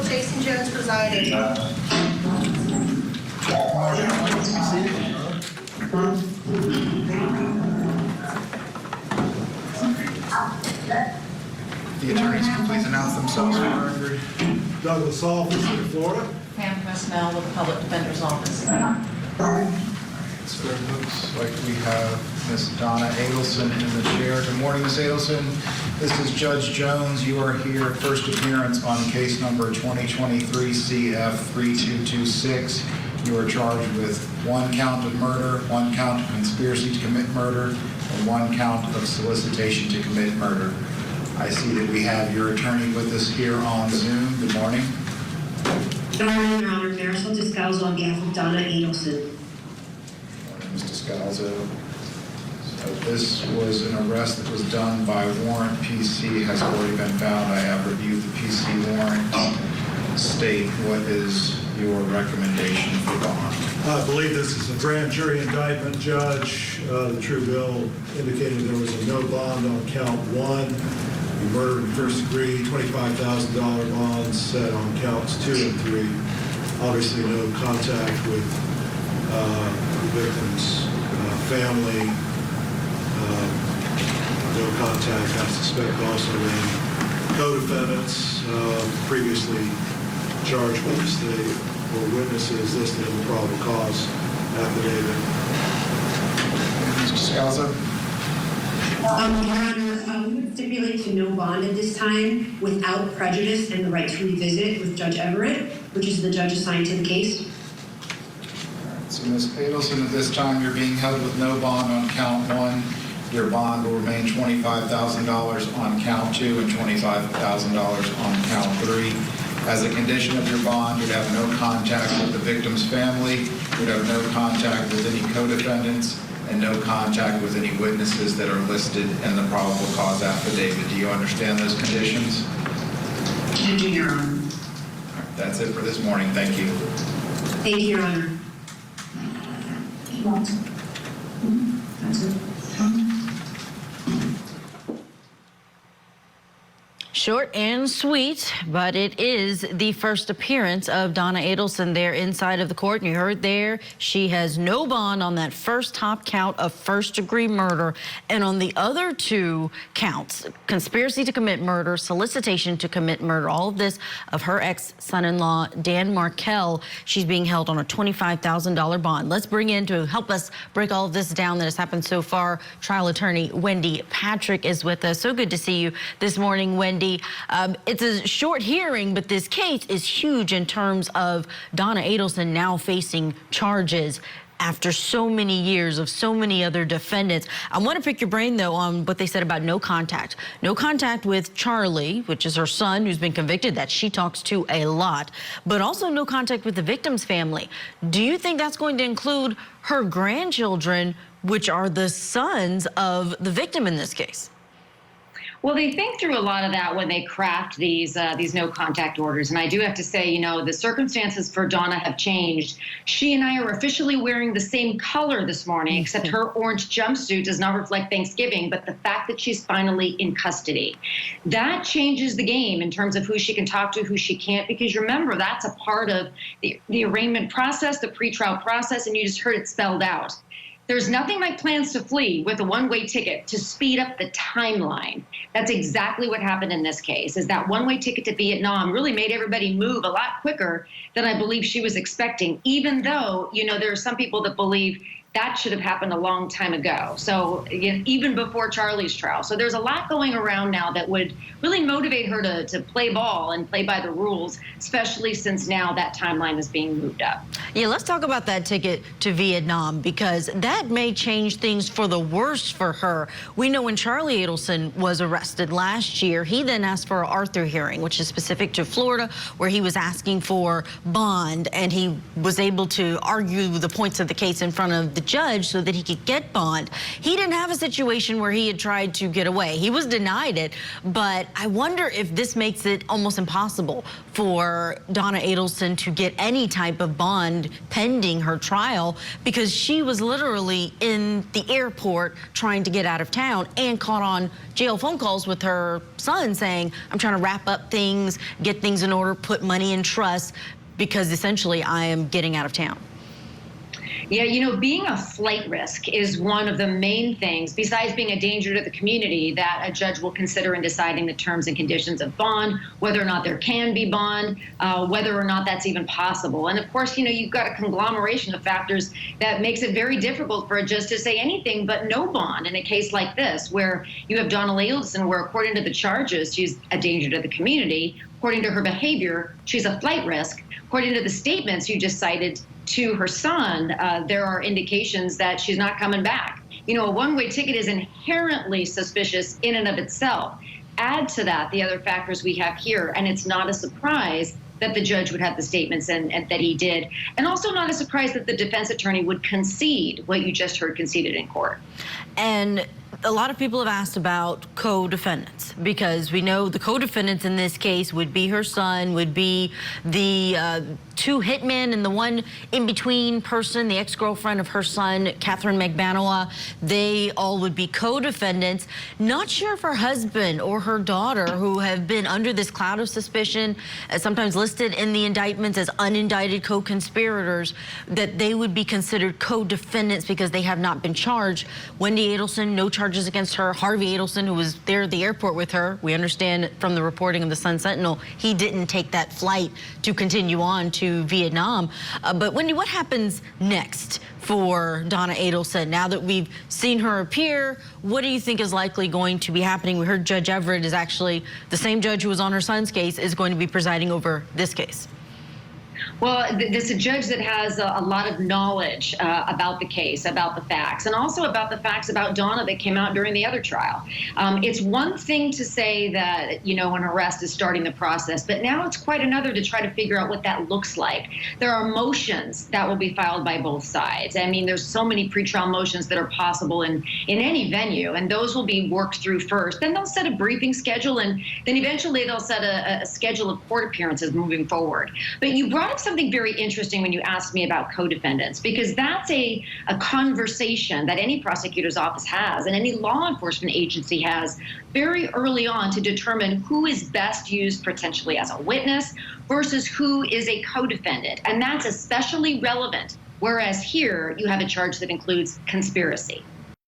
Jason Jones presiding. The attorneys can please announce themselves for the record. Douglas Office in Florida. Pam Presnell with the Public Defender's Office. So it looks like we have Ms. Donna Adelson in the chair. Good morning, Ms. Adelson. This is Judge Jones. You are here, first appearance on case number 2023 CF 3226. You are charged with 1 count of murder, 1 count of conspiracy to commit murder, and 1 count of solicitation to commit murder. I see that we have your attorney with us here on Zoom. Good morning. Good morning, Your Honor. Marisol Descalzo on behalf of Donna Adelson. Good morning, Ms. Descalzo. So this was an arrest that was done by warrant. PC has already been found. I have reviewed the PC warrant. State, what is your recommendation for bond? I believe this is a grand jury indictment, Judge. The true bill indicated there was a no bond on count 1. The murder in first degree, $25,000 bonds set on counts 2 and 3. Obviously, no contact with the victim's family. No contact, I suspect, also with co-defendants previously charged with the state or witnesses listed in the probable cause affidavit. Mr. Scalzo? Your Honor, we would stipulate to no bond at this time without prejudice and the right to revisit with Judge Everett, which is the judge assigned to the case. All right, so Ms. Adelson, at this time you're being held with no bond on count 1. Your bond will remain $25,000 on count 2 and $25,000 on count 3. As a condition of your bond, you'd have no contact with the victim's family, you'd have no contact with any co-defendants, and no contact with any witnesses that are listed in the probable cause affidavit. Do you understand those conditions? I do, Your Honor. All right, that's it for this morning. Thank you. Thank you, Your Honor. That's it. Short and sweet, but it is the first appearance of Donna Adelson there inside of the court. And you heard there, she has no bond on that first top count of first-degree murder. And on the other 2 counts, conspiracy to commit murder, solicitation to commit murder, all of this of her ex-son-in-law, Dan Markel. She's being held on a $25,000 bond. Let's bring in to help us break all of this down that has happened so far. Trial attorney Wendy Patrick is with us. So good to see you this morning, Wendy. It's a short hearing, but this case is huge in terms of Donna Adelson now facing charges after so many years of so many other defendants. I want to pick your brain, though, on what they said about no contact. No contact with Charlie, which is her son, who's been convicted, that she talks to a lot, but also no contact with the victim's family. Do you think that's going to include her grandchildren, which are the sons of the victim in this case? Well, they think through a lot of that when they craft these no contact orders. And I do have to say, you know, the circumstances for Donna have changed. She and I are officially wearing the same color this morning, except her orange jumpsuit does not reflect Thanksgiving, but the fact that she's finally in custody. That changes the game in terms of who she can talk to, who she can't, because remember, that's a part of the arraignment process, the pretrial process, and you just heard it spelled out. There's nothing like plans to flee with a one-way ticket to speed up the timeline. That's exactly what happened in this case, is that one-way ticket to Vietnam really made everybody move a lot quicker than I believe she was expecting, even though, you know, there are some people that believe that should have happened a long time ago. So even before Charlie's trial. So there's a lot going around now that would really motivate her to play ball and play by the rules, especially since now that timeline is being moved up. Yeah, let's talk about that ticket to Vietnam, because that may change things for the worse for her. We know when Charlie Adelson was arrested last year, he then asked for an Arthur hearing, which is specific to Florida, where he was asking for bond, and he was able to argue the points of the case in front of the judge so that he could get bond. He didn't have a situation where he had tried to get away. He was denied it, but I wonder if this makes it almost impossible for Donna Adelson to get any type of bond pending her trial, because she was literally in the airport trying to get out of town and caught on jail phone calls with her son saying, I'm trying to wrap up things, get things in order, put money in trust, because essentially I am getting out of town. Yeah, you know, being a flight risk is one of the main things, besides being a danger to the community, that a judge will consider in deciding the terms and conditions of bond, whether or not there can be bond, whether or not that's even possible. And of course, you know, you've got a conglomeration of factors that makes it very difficult for a judge to say anything but no bond in a case like this, where you have Donna Adelson, where according to the charges, she's a danger to the community. According to her behavior, she's a flight risk. According to the statements you just cited to her son, there are indications that she's not coming back. You know, a one-way ticket is inherently suspicious in and of itself. Add to that the other factors we have here, and it's not a surprise that the judge would have the statements and that he did. And also not a surprise that the defense attorney would concede what you just heard conceded in court. And a lot of people have asked about co-defendants, because we know the co-defendants in this case would be her son, would be the two hitmen and the one in-between person, the ex-girlfriend of her son, Catherine McBanoa. They all would be co-defendants. Not sure if her husband or her daughter, who have been under this cloud of suspicion, sometimes listed in the indictments as unindicted co-conspirators, that they would be considered co-defendants because they have not been charged. Wendy Adelson, no charges against her. Harvey Adelson, who was there at the airport with her, we understand from the reporting of the Sun Sentinel, he didn't take that flight to continue on to Vietnam. But Wendy, what happens next for Donna Adelson now that we've seen her appear? What do you think is likely going to be happening? We heard Judge Everett is actually the same judge who was on her son's case, is going to be presiding over this case. Well, this is a judge that has a lot of knowledge about the case, about the facts, and also about the facts about Donna that came out during the other trial. It's one thing to say that, you know, an arrest is starting the process, but now it's quite another to try to figure out what that looks like. There are motions that will be filed by both sides. I mean, there's so many pretrial motions that are possible in any venue, and those will be worked through first. Then they'll set a briefing schedule, and then eventually they'll set a schedule of court appearances moving forward. But you brought up something very interesting when you asked me about co-defendants, because that's a conversation that any prosecutor's office has and any law enforcement agency has very early on to determine who is best used potentially as a witness versus who is a co-defendant. And that's especially relevant, whereas here you have a charge that includes conspiracy.